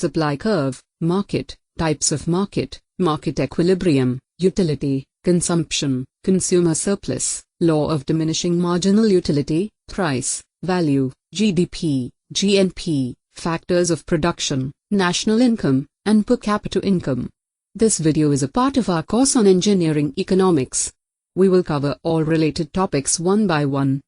supply curve, market, types of market, market equilibrium, utility, consumption, consumer surplus, law of diminishing marginal utility, price, value, GDP, GNP, factors of production, national income, and per capita income. This video is a part of our course on engineering economics. We will cover all related topics one by one.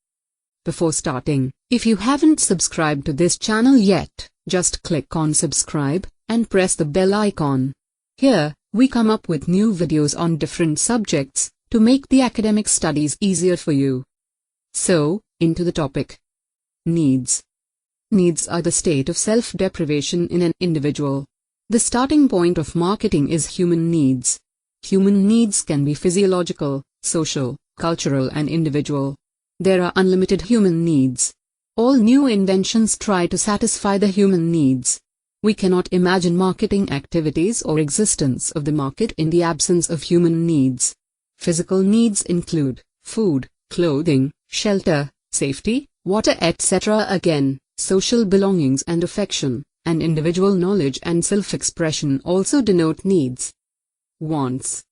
Before starting, if you haven't subscribed to this channel yet, just click on subscribe and press the bell icon. Here, we come up with new videos on different subjects to make the academic studies easier for you. So, into the topic. Needs. Needs are the state of self-deprivation in an individual. The starting point of marketing is human needs. Human needs can be physiological, social, cultural, and individual. There are unlimited human needs. All new inventions try to satisfy the human needs. We cannot imagine marketing activities or existence of the market in the absence of human needs. Physical needs include food, clothing, shelter, safety, water, etc. Again, social belongings and affection, and individual knowledge and self-expression also denote needs. Wants.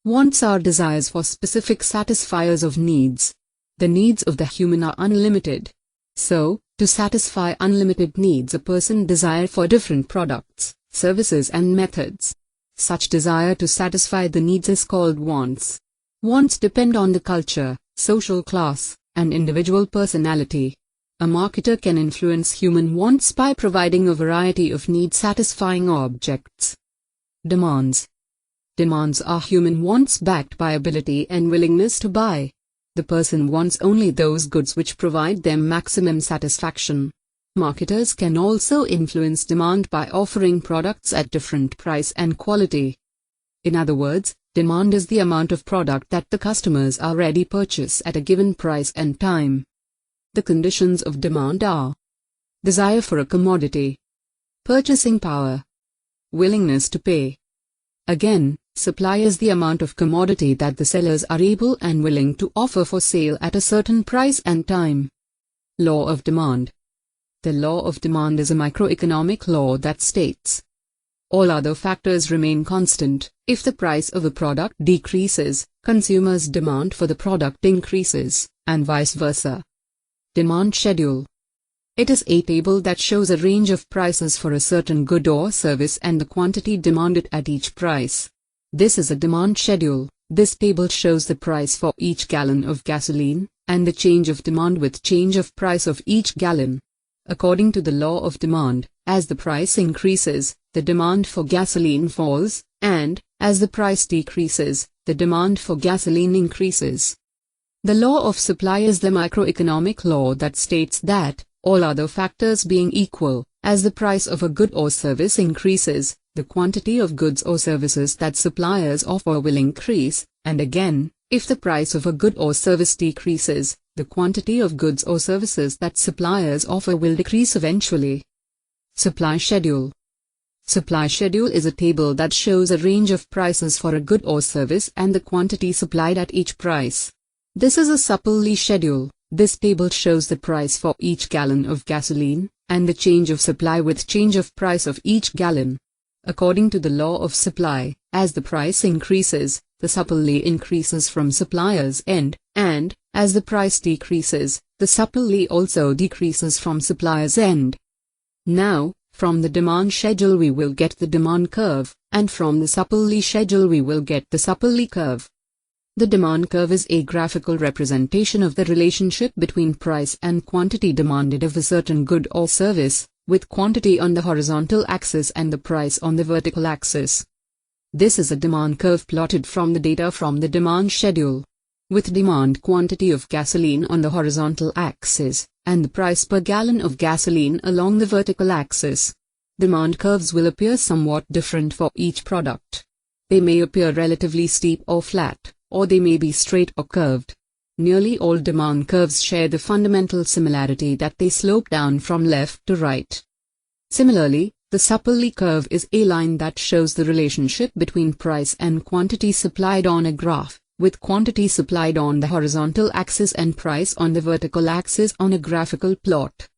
Wants are desires for specific satisfiers of needs. The needs of the human are unlimited. So, to satisfy unlimited needs, a person desire for different products, services, and methods. Such desire to satisfy the needs is called wants. Wants depend on the culture, social class, and individual personality. A marketer can influence human wants by providing a variety of need-satisfying objects. Demands. Demands are human wants backed by ability and willingness to buy. The person wants only those goods which provide them maximum satisfaction. Marketers can also influence demand by offering products at different price and quality. In other words, demand is the amount of product that the customers are ready to purchase at a given price and time. The conditions of demand are: desire for a commodity, purchasing power, willingness to pay. Again, supply is the amount of commodity that the sellers are able and willing to offer for sale at a certain price and time. Law of demand. The law of demand is a microeconomic law that states all other factors remain constant. If the price of a product decreases, consumers' demand for the product increases, and vice versa. Demand schedule. It is a table that shows a range of prices for a certain good or service and the quantity demanded at each price. This is a demand schedule. This table shows the price for each gallon of gasoline, and the change of demand with change of price of each gallon. According to the law of demand, as the price increases, the demand for gasoline falls, and, as the price decreases, the demand for gasoline increases. The law of supply is the microeconomic law that states that, all other factors being equal, as the price of a good or service increases, the quantity of goods or services that suppliers offer will increase, and again, if the price of a good or service decreases, the quantity of goods or services that suppliers offer will decrease eventually. Supply schedule. Supply schedule is a table that shows a range of prices for a good or service and the quantity supplied at each price. This is a supply schedule. This table shows the price for each gallon of gasoline, and the change of supply with change of price of each gallon. According to the law of supply, as the price increases, the supply increases from supplier's end, and, as the price decreases, the supply also decreases from supplier's end. Now, from the demand schedule we will get the demand curve, and from the supply schedule we will get the supply curve. The demand curve is a graphical representation of the relationship between price and quantity demanded of a certain good or service, with quantity on the horizontal axis and the price on the vertical axis. This is a demand curve plotted from the data from the demand schedule. With demand quantity of gasoline on the horizontal axis, and the price per gallon of gasoline along the vertical axis. Demand curves will appear somewhat different for each product. They may appear relatively steep or flat, or they may be straight or curved. Nearly all demand curves share the fundamental similarity that they slope down from left to right. Similarly, the supply curve is a line that shows the relationship between price and quantity supplied on a graph, with quantity supplied on the horizontal axis and price on the vertical axis on a graphical plot.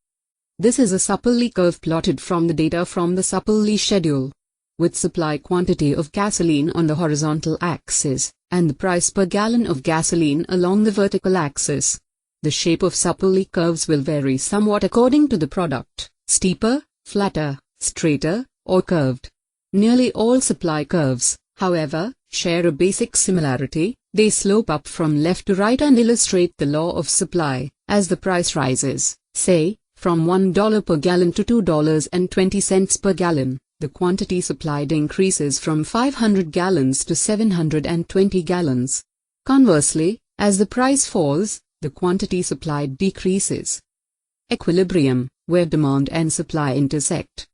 This is a Supply curve plotted from the data from the Supply schedule. With supply quantity of gasoline on the horizontal axis, and the price per gallon of gasoline along the vertical axis. The shape of supply curves will vary somewhat according to the product, steeper, flatter, straighter, or curved. Nearly all supply curves, however, share a basic similarity. They slope up from left to right and illustrate the law of supply. As the price rises, say, from $1 per gallon to $2.20 per gallon, the quantity supplied increases from 500 gallons to 720 gallons. Conversely, as the price falls, the quantity supplied decreases. Equilibrium, where demand and supply intersect.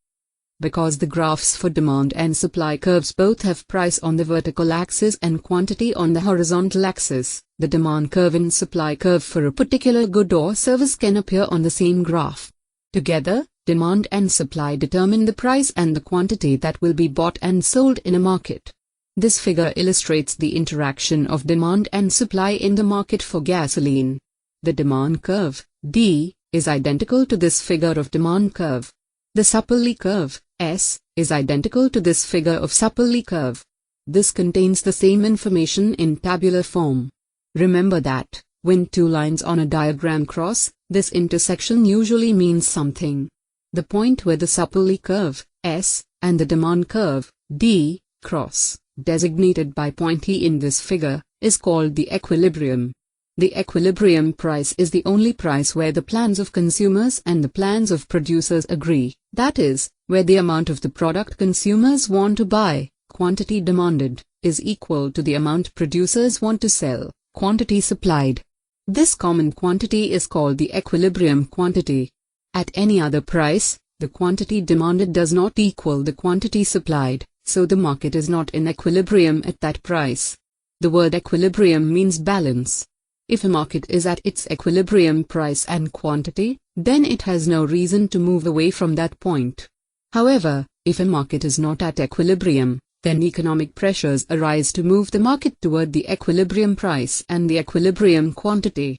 Because the graphs for demand and supply curves both have price on the vertical axis and quantity on the horizontal axis, the demand curve and supply curve for a particular good or service can appear on the same graph. Together, demand and supply determine the price and the quantity that will be bought and sold in a market. This figure illustrates the interaction of demand and supply in the market for gasoline. The demand curve, D, is identical to this figure of demand curve. The supply curve, S, is identical to this figure of supply curve. This contains the same information in tabular form. Remember that, when two lines on a diagram cross, this intersection usually means something. The point where the supply curve, S, and the demand curve, D, cross, designated by point E in this figure, is called the equilibrium. The equilibrium price is the only price where the plans of consumers and the plans of producers agree, that is, where the amount of the product consumers want to buy, quantity demanded, is equal to the amount producers want to sell, quantity supplied. This common quantity is called the equilibrium quantity. At any other price, the quantity demanded does not equal the quantity supplied, so the market is not in equilibrium at that price. The word equilibrium means balance. If a market is at its equilibrium price and quantity, then it has no reason to move away from that point. However, if a market is not at equilibrium, then economic pressures arise to move the market toward the equilibrium price and the equilibrium quantity.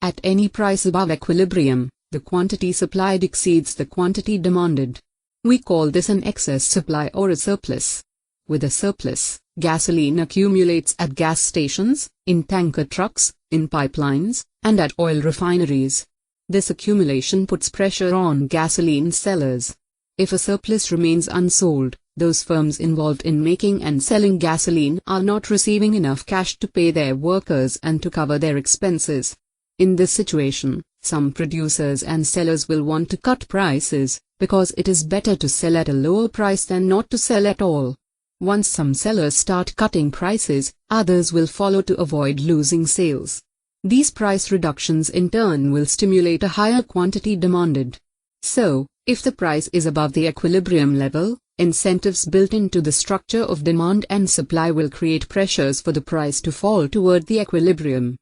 At any price above equilibrium, the quantity supplied exceeds the quantity demanded. We call this an excess supply or a surplus. With a surplus, gasoline accumulates at gas stations, in tanker trucks, in pipelines, and at oil refineries. This accumulation puts pressure on gasoline sellers. If a surplus remains unsold, those firms involved in making and selling gasoline are not receiving enough cash to pay their workers and to cover their expenses. In this situation, some producers and sellers will want to cut prices, because it is better to sell at a lower price than not to sell at all. Once some sellers start cutting prices, others will follow to avoid losing sales. These price reductions in turn will stimulate a higher quantity demanded. So, if the price is above the equilibrium level, incentives built into the structure of demand and supply will create pressures for the price to fall toward the equilibrium.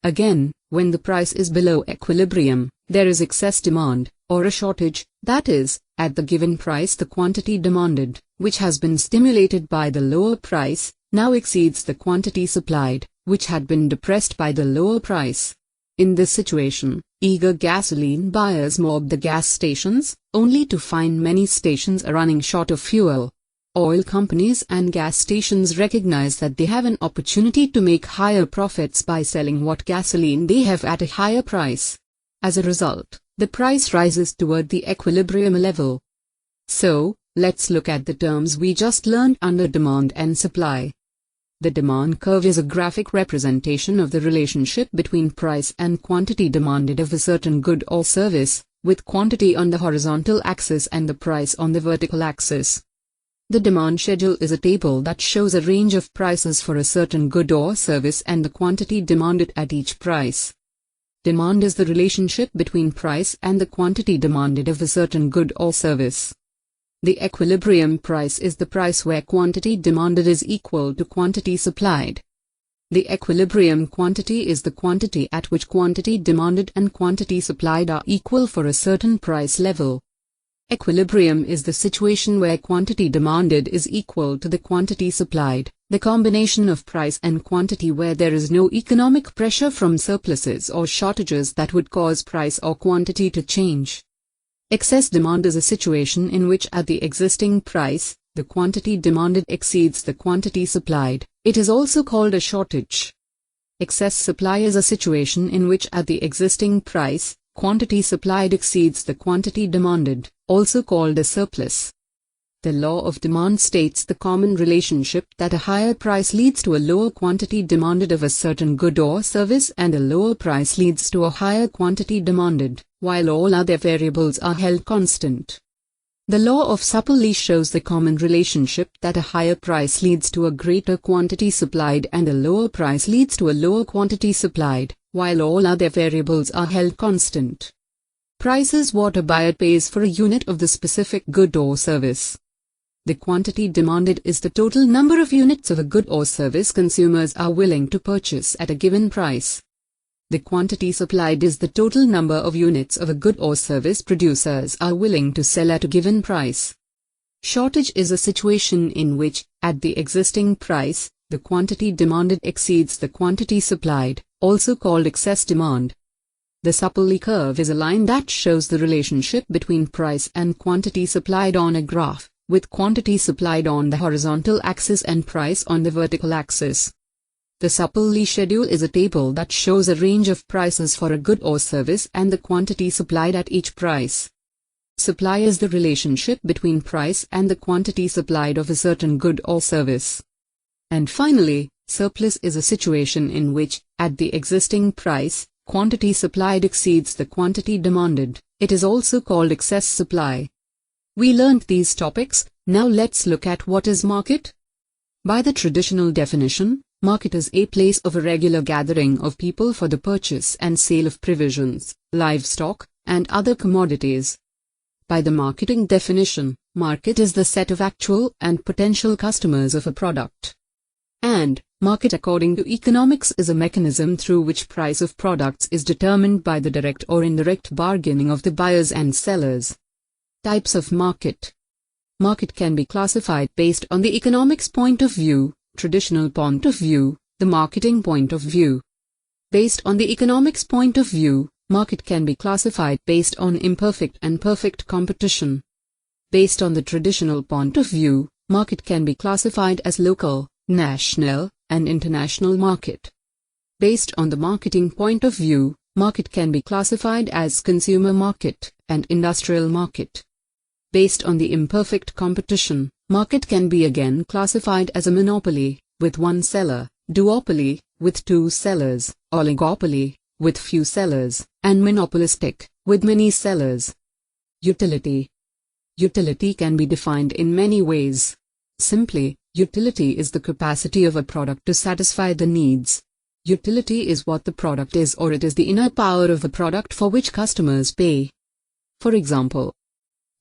Again, when the price is below equilibrium, there is excess demand, or a shortage, that is, at the given price the quantity demanded, which has been stimulated by the lower price, now exceeds the quantity supplied, which had been depressed by the lower price. In this situation, eager gasoline buyers mob the gas stations, only to find many stations are running short of fuel. Oil companies and gas stations recognize that they have an opportunity to make higher profits by selling what gasoline they have at a higher price. As a result, the price rises toward the equilibrium level. So, let's look at the terms we just learned under demand and supply. The demand curve is a graphic representation of the relationship between price and quantity demanded of a certain good or service, with quantity on the horizontal axis and the price on the vertical axis. The demand schedule is a table that shows a range of prices for a certain good or service and the quantity demanded at each price. Demand is the relationship between price and the quantity demanded of a certain good or service. The equilibrium price is the price where quantity demanded is equal to quantity supplied. The equilibrium quantity is the quantity at which quantity demanded and quantity supplied are equal for a certain price level. Equilibrium is the situation where quantity demanded is equal to the quantity supplied, the combination of price and quantity where there is no economic pressure from surpluses or shortages that would cause price or quantity to change. Excess demand is a situation in which at the existing price, the quantity demanded exceeds the quantity supplied. It is also called a shortage. Excess supply is a situation in which at the existing price, quantity supplied exceeds the quantity demanded, also called a surplus. The law of demand states the common relationship that a higher price leads to a lower quantity demanded of a certain good or service and a lower price leads to a higher quantity demanded, while all other variables are held constant. The law of supply shows the common relationship that a higher price leads to a greater quantity supplied and a lower price leads to a lower quantity supplied, while all other variables are held constant. Price is what a buyer pays for a unit of the specific good or service. The quantity demanded is the total number of units of a good or service consumers are willing to purchase at a given price. The quantity supplied is the total number of units of a good or service producers are willing to sell at a given price. Shortage is a situation in which, at the existing price, the quantity demanded exceeds the quantity supplied, also called excess demand. The supply curve is a line that shows the relationship between price and quantity supplied on a graph, with quantity supplied on the horizontal axis and price on the vertical axis. The supply schedule is a table that shows a range of prices for a good or service and the quantity supplied at each price. Supply is the relationship between price and the quantity supplied of a certain good or service. And finally, surplus is a situation in which, at the existing price, quantity supplied exceeds the quantity demanded. It is also called excess supply. We learned these topics, now let's look at what is market. By the traditional definition, market is a place of a regular gathering of people for the purchase and sale of provisions, livestock, and other commodities. By the marketing definition, market is the set of actual and potential customers of a product. And, market according to economics is a mechanism through which price of products is determined by the direct or indirect bargaining of the buyers and sellers. Types of market. Market can be classified based on the economics point of view, traditional point of view, the marketing point of view. Based on the economics point of view, market can be classified based on imperfect and perfect competition. Based on the traditional point of view, market can be classified as local, national, and international market. Based on the marketing point of view, market can be classified as consumer market and industrial market. Based on the imperfect competition, market can be again classified as a monopoly, with one seller, duopoly, with two sellers, oligopoly, with few sellers, and monopolistic, with many sellers. Utility. Utility can be defined in many ways. Simply, utility is the capacity of a product to satisfy the needs. Utility is what the product is, or it is the inner power of a product for which customers pay. For example,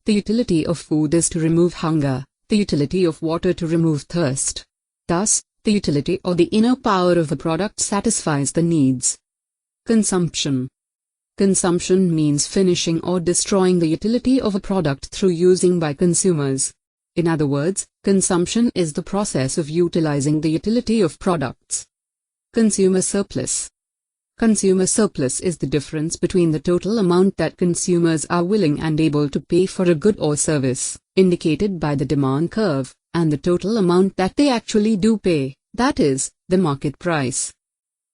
the utility of food is to remove hunger, the utility of water to remove thirst. Thus, the utility or the inner power of a product satisfies the needs. Consumption. Consumption means finishing or destroying the utility of a product through using by consumers. In other words, consumption is the process of utilizing the utility of products. Consumer surplus. Consumer surplus is the difference between the total amount that consumers are willing and able to pay for a good or service, indicated by the demand curve, and the total amount that they actually do pay, that is, the market price.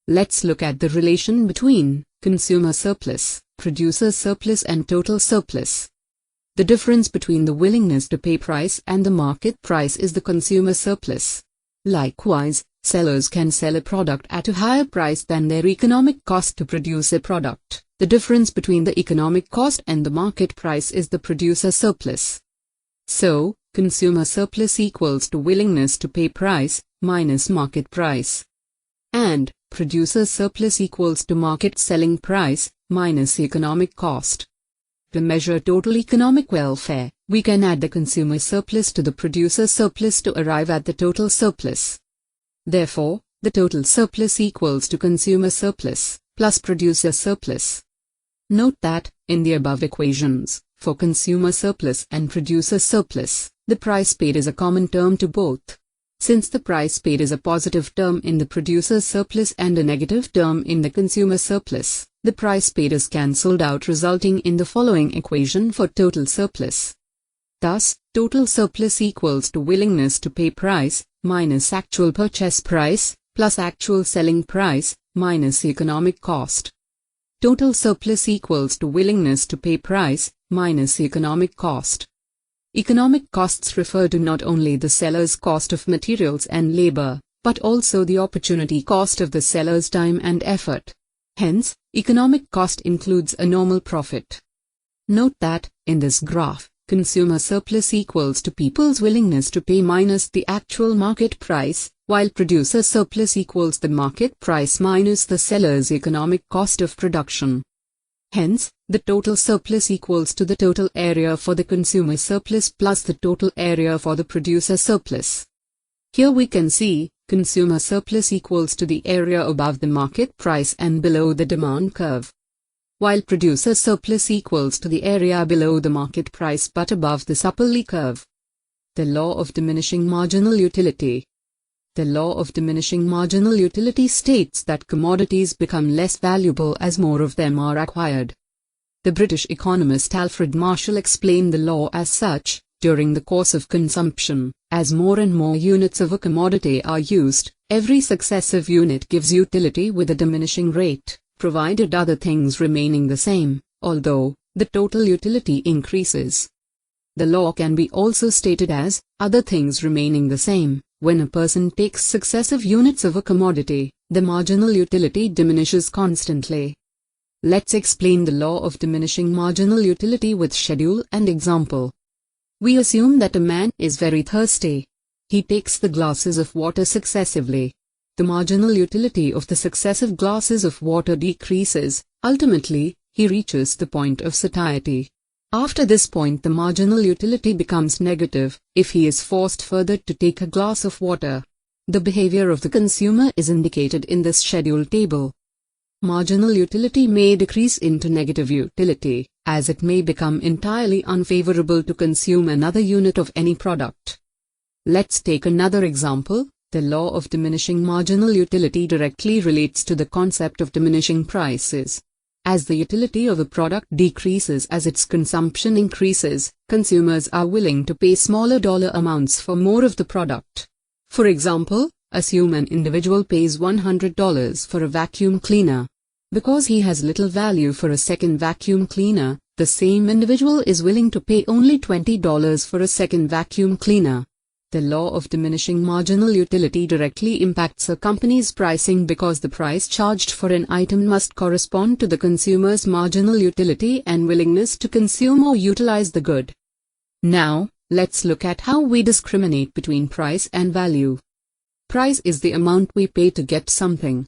Let's look at the relation between consumer surplus, producer surplus and total surplus. The difference between the willingness to pay price and the market price is the consumer surplus. Likewise, sellers can sell a product at a higher price than their economic cost to produce a product. The difference between the economic cost and the market price is the producer surplus. So, consumer surplus equals to willingness to pay price minus market price. And, producer surplus equals to market selling price minus economic cost. To measure total economic welfare, we can add the consumer surplus to the producer surplus to arrive at the total surplus. Therefore, the total surplus equals to consumer surplus plus producer surplus. Note that, in the above equations, for consumer surplus and producer surplus, the price paid is a common term to both. Since the price paid is a positive term in the producer's surplus and a negative term in the consumer surplus, the price paid is cancelled out, resulting in the following equation for total surplus. Thus, total surplus equals to willingness to pay price minus actual purchase price plus actual selling price minus economic cost. Total surplus equals to willingness to pay price minus economic cost. Economic costs refer to not only the seller's cost of materials and labor, but also the opportunity cost of the seller's time and effort. Hence, economic cost includes a normal profit. Note that, in this graph, consumer surplus equals to people's willingness to pay minus the actual market price, while producer surplus equals the market price minus the seller's economic cost of production. Hence, the total surplus equals to the total area for the consumer surplus plus the total area for the producer surplus. Here we can see, consumer surplus equals to the area above the market price and below the demand curve, while producer surplus equals to the area below the market price but above the Supply curve. The law of diminishing marginal utility. The law of diminishing marginal utility states that commodities become less valuable as more of them are acquired. The British economist Alfred Marshall explained the law as such: during the course of consumption, as more and more units of a commodity are used, every successive unit gives utility with a diminishing rate, provided other things remaining the same, although the total utility increases. The law can be also stated as, other things remaining the same. When a person takes successive units of a commodity, the marginal utility diminishes constantly. Let's explain the law of diminishing marginal utility with schedule and example. We assume that a man is very thirsty. He takes the glasses of water successively. The marginal utility of the successive glasses of water decreases. Ultimately, he reaches the point of satiety. After this point, the marginal utility becomes negative if he is forced further to take a glass of water. The behavior of the consumer is indicated in this schedule table. Marginal utility may decrease into negative utility, as it may become entirely unfavorable to consume another unit of any product. Let's take another example. The law of diminishing marginal utility directly relates to the concept of diminishing prices. As the utility of a product decreases as its consumption increases, consumers are willing to pay smaller dollar amounts for more of the product. For example, assume an individual pays $100 for a vacuum cleaner. Because he has little value for a second vacuum cleaner, the same individual is willing to pay only $20 for a second vacuum cleaner. The law of diminishing marginal utility directly impacts a company's pricing because the price charged for an item must correspond to the consumer's marginal utility and willingness to consume or utilize the good. Now, let's look at how we discriminate between price and value. Price is the amount we pay to get something.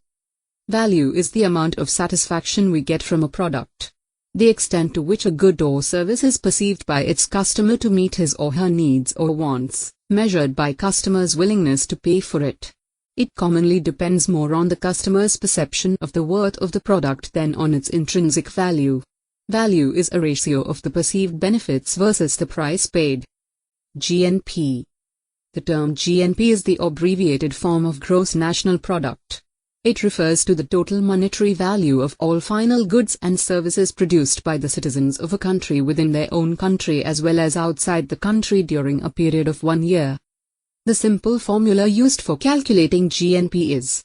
Value is the amount of satisfaction we get from a product. The extent to which a good or service is perceived by its customer to meet his or her needs or wants, measured by customers' willingness to pay for it. It commonly depends more on the customer's perception of the worth of the product than on its intrinsic value. Value is a ratio of the perceived benefits versus the price paid. GNP. The term GNP is the abbreviated form of Gross National Product. It refers to the total monetary value of all final goods and services produced by the citizens of a country within their own country as well as outside the country during a period of 1 year. The simple formula used for calculating GNP is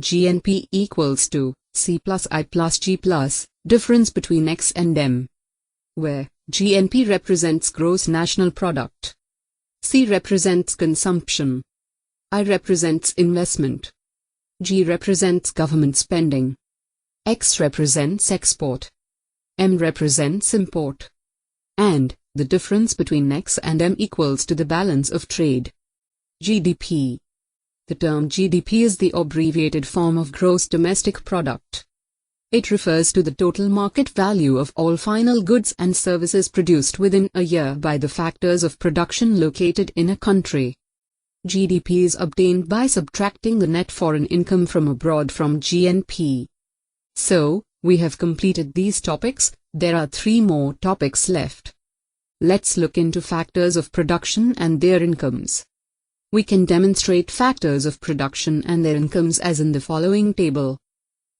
GNP equals to C plus I plus G plus difference between X and M, where GNP represents gross national product, C represents consumption, I represents investment, G represents government spending, X represents export, M represents import, and the difference between X and M equals to the balance of trade. GDP. The term GDP is the abbreviated form of Gross Domestic Product. It refers to the total market value of all final goods and services produced within a year by the factors of production located in a country. GDP is obtained by subtracting the net foreign income from abroad from GNP. So, we have completed these topics. There are 3 more topics left. Let's look into factors of production and their incomes. We can demonstrate factors of production and their incomes as in the following table.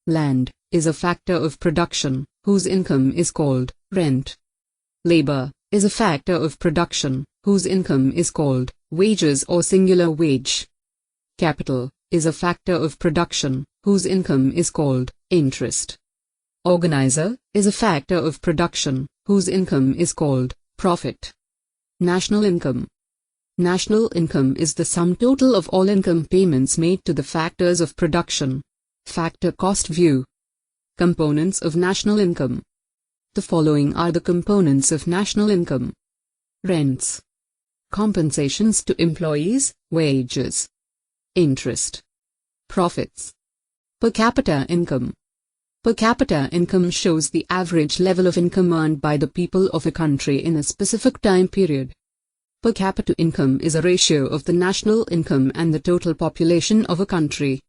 Land is a factor of production, whose income is called rent. Labor is a factor of production, whose income is called wages or singular wage. Capital is a factor of production, whose income is called interest. Organizer is a factor of production, whose income is called profit. National income. National income is the sum total of all income payments made to the factors of production. Factor cost view. Components of national income. The following are the components of national income. Rents. Compensations to employees, wages. Interest. Profits. Per capita income. Per capita income shows the average level of income earned by the people of a country in a specific time period. Per capita income is a ratio of the national income and the total population of a country.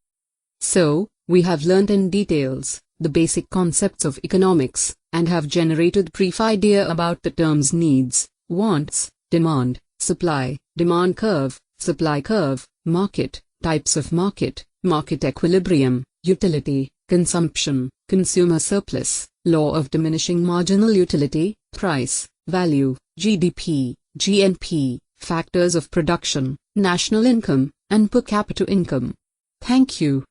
So, we have learnt in details the basic concepts of economics, and have generated brief idea about the terms needs, wants, demand, supply, demand curve, supply curve, market, types of market, market equilibrium, utility, consumption, consumer surplus, law of diminishing marginal utility, price, value, GDP, GNP, factors of production, national income, and per capita income. Thank you.